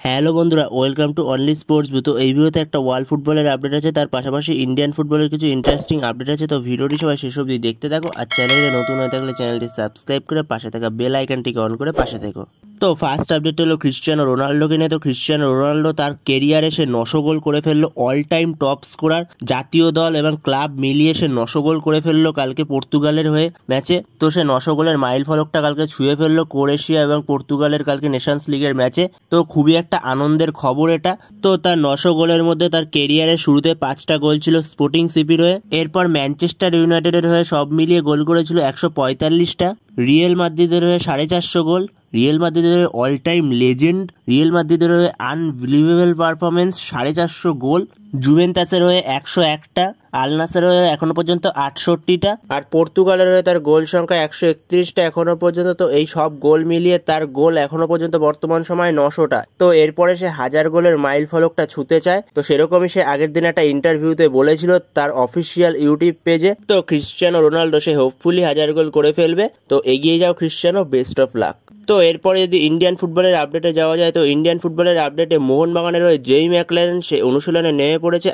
Hello বন্ধুরা, welcome to only sports view. তো এই ভিডিওতে একটা ওয়ার্ল্ড ফুটবলের আপডেট আছে, তার পাশাপাশি ইন্ডিয়ান ফুটবলের কিছু ইন্টারেস্টিং আপডেট আছে। তো ভিডিওটি সবাই শেষ অবধি দেখতে থাকো, আর চ্যানেলে নতুন হয়ে থাকলে চ্যানেলটি সাবস্ক্রাইব করে পাশে থাকা বেল আইকনটিকে অন করে পাশে থেকো। তো ফার্স্ট আপডেট হলো ক্রিশ্চিয়ানো রোনাল্ডোকে নিয়ে। তো ক্রিশ্চিয়ানো রোনাল্ডো তার কেরিয়ারে সে 900 গোল করে ফেললো, অল টাইম টপ স্কোরার। জাতীয় দল এবং ক্লাব মিলিয়ে সে 900 গোল করে ফেললো কালকে পর্তুগালের হয়ে ম্যাচে। তো সে 900 গোলের মাইল ফলকটা কালকে ছুঁয়ে ফেললো ক্রোয়েশিয়া এবং পর্তুগালের কালকে নেশনস লিগের ম্যাচে। তো খুবই একটা আনন্দের খবর এটা। তো তার 900 গোলের মধ্যে তার কেরিয়ারের শুরুতে 5টা গোল ছিল স্পোর্টিং সিপির হয়ে। এরপর ম্যানচেস্টার ইউনাইটেডের হয়ে সব মিলিয়ে গোল করেছিল 145টা। রিয়েল মাদ্রিদের হয়ে 450 গোল। রিয়েল মাদ্রিদের অল টাইম লেজেন্ড। রিয়েল মাদ্রিদের হয়ে আনবিলিভেবল পারফরমেন্স, 450 গোল। জুভেন্টাসের হয়ে 101টা। আল নাসেরের হয়ে এখনো পর্যন্ত 68টা। আর পর্তুগালের হয়ে তার গোল সংখ্যা 131টা এখনো পর্যন্ত। তো এই সব গোল মিলিয়ে তার গোল এখনো পর্যন্ত বর্তমান সময় 900টা। তো এরপরে সে 1000 গোলের মাইল ফলকটা ছুঁতে চায়। তো সেরকমই সে আগের দিন একটা ইন্টারভিউতে বলেছিল তার অফিসিয়াল ইউটিউব পেজে। তো ক্রিশ্চিয়ানো রোনাল্ডো সে হোপফুলি 1000 গোল করে ফেলবে। তো এগিয়ে যাও ক্রিশ্চিয়ানো, বেস্ট অফ লাক। তো এরপরে যদি ইন্ডিয়ান ফুটবলের আপডেটে যাওয়া যায়, তো ইন্ডিয়ান ফুটবলের আপডেটে মোহনবাগানের হয়ে জেই ম্যাকলারেন সে অনুশীলনে নেমে পড়েছে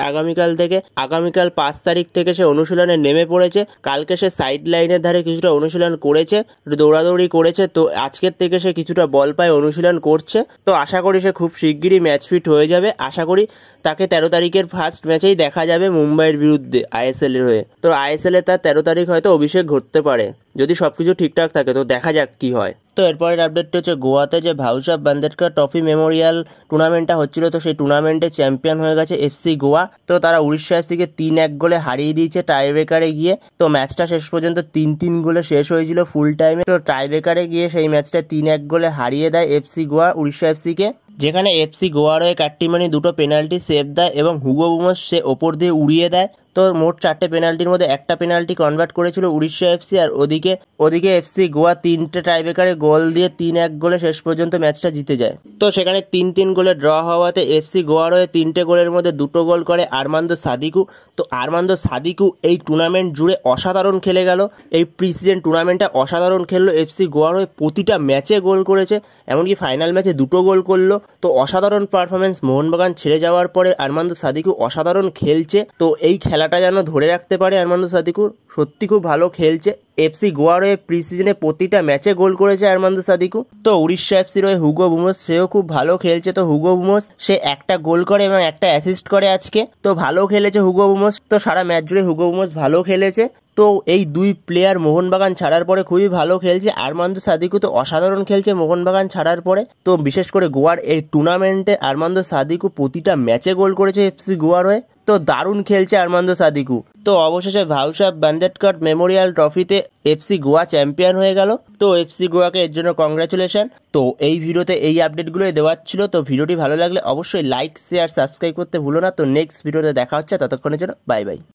আগামীকাল 5 তারিখ থেকে সে অনুশীলনে নেমে পড়েছে। কালকে সে সাইড লাইনের ধারে কিছুটা অনুশীলন করেছে, দৌড়াদৌড়ি করেছে। তো আজকের থেকে সে কিছুটা বল পায় অনুশীলন করছে। তো আশা করি সে খুব শিগগিরই ম্যাচ ফিট হয়ে যাবে। আশা করি তাকে 13 তারিখের ফার্স্ট ম্যাচেই দেখা যাবে মুম্বাইয়ের বিরুদ্ধে আইএসএল এর হয়ে। তো আইএসএল এ তার 13 তারিখ হয়তো অভিষেক ঘটতে পারে যদি সবকিছু ঠিকঠাক থাকে। তো দেখা যাক কি হয়। তো এরপরের আপডেটটা হচ্ছে গোয়াতে যে ভাউসাব বান্দেরকর ট্রফি মেমোরিয়াল টুর্নামেন্টটা হচ্ছিল, তো সেই টুর্নামেন্টে চ্যাম্পিয়ন হয়ে গেছে এফসি গোয়া। তো তারা উড়িষ্যা এফসিকে 3-1 গোলে হারিয়ে দিয়েছে টাইব্রেকারে গিয়ে। তো ম্যাচটা শেষ পর্যন্ত 3-3 গোলে শেষ হয়েছিল ফুল টাইমে। তো টাইব্রেকারে গিয়ে সেই ম্যাচটা 3-1 গোলে হারিয়ে দেয় এফসি গোয়া উড়িষ্যা এফসিকে, যেখানে এফসি গোয়ার হয়ে কাট্টিমানি 2টো পেনাল্টি সেভ দেয় এবং হুগো বুমোস সে ওপর দিয়ে উড়িয়ে দেয়। তো মোট 4টে পেনাল্টির মধ্যে একটা পেনাল্টি কনভার্ট করেছিল উড়িষ্যা এফসি। আর ওদিকে এফসি গোয়া 3টে টাইব্রেকারে গোল দিয়ে 3-1 গোলে শেষ পর্যন্ত ম্যাচটা জিতে যায়। তো সেখানে 3-3 গোলে ড্র হওয়াতে এফসি গোয়ার হয়ে 3টে গোলের মধ্যে 2টো গোল করে আর্মান্দো সাদিকু। তো আর্মান্দো সাদিকু এই টুর্নামেন্ট জুড়ে অসাধারণ খেলে গেল। এই প্রিসিজন টুর্নামেন্টটা অসাধারণ খেললো এফসি গোয়ার হয়ে, প্রতিটা ম্যাচে গোল করেছে, এমনকি ফাইনাল ম্যাচে 2টো গোল করলো। তো অসাধারণ পারফরমেন্স। মোহনবাগান ছেড়ে যাওয়ার পরে আর্মান্দো সাদিকু অসাধারণ খেলছে। তো এই খেলাটা যেন ধরে রাখতে পারে আর্মান্দো সাদিকু, সত্যি খুব ভালো খেলছে। এফসি গোয়ার হয়ে প্রি সিজনে প্রতিটা ম্যাচে গোল করেছে আর্মান্দো সাদিকু। তো উড়িষ্যা এফসির হয়ে হুগো বুমোস সেও খুব ভালো খেলছে। তো হুগো বুমোস সে একটা গোল করে এবং একটা অ্যাসিস্ট করে আজকে। তো ভালো খেলেছে হুগো বুমোস। তো সারা ম্যাচ জুড়ে হুগো বুমোস ভালো খেলেছে। তো এই দুই প্লেয়ার মোহনবাগান ছাড়ার পরে খুবই ভালো খেলছে। আর্মান্দো সাদিকু তো অসাধারণ খেলছে মোহনবাগান ছাড়ার পরে। তো বিশেষ করে গোয়ার এই টুর্নামেন্টে আর্মান্দো সাদিকু প্রতিটা ম্যাচে গোল করেছে এফসি গোয়ার হয়ে। তো দারুণ খেলছে আর্মান্দো সাদিকু। তো অবশেষে ভাউসাব বান্দেরকর মেমোরিয়াল ট্রফিতে এফসি গোয়া চ্যাম্পিয়ন হয়ে গেল। তো এফসি গোয়াকে এর জন্য কংগ্রাচুলেশন। তো এই ভিডিওতে এই আপডেটগুলোই দেওয়ার ছিল। তো ভিডিওটি ভালো লাগলে অবশ্যই লাইক, শেয়ার, সাবস্ক্রাইব করতে ভুলো না। তো নেক্সট ভিডিওতে দেখা হচ্ছে, ততক্ষণের জন্য বাই বাই।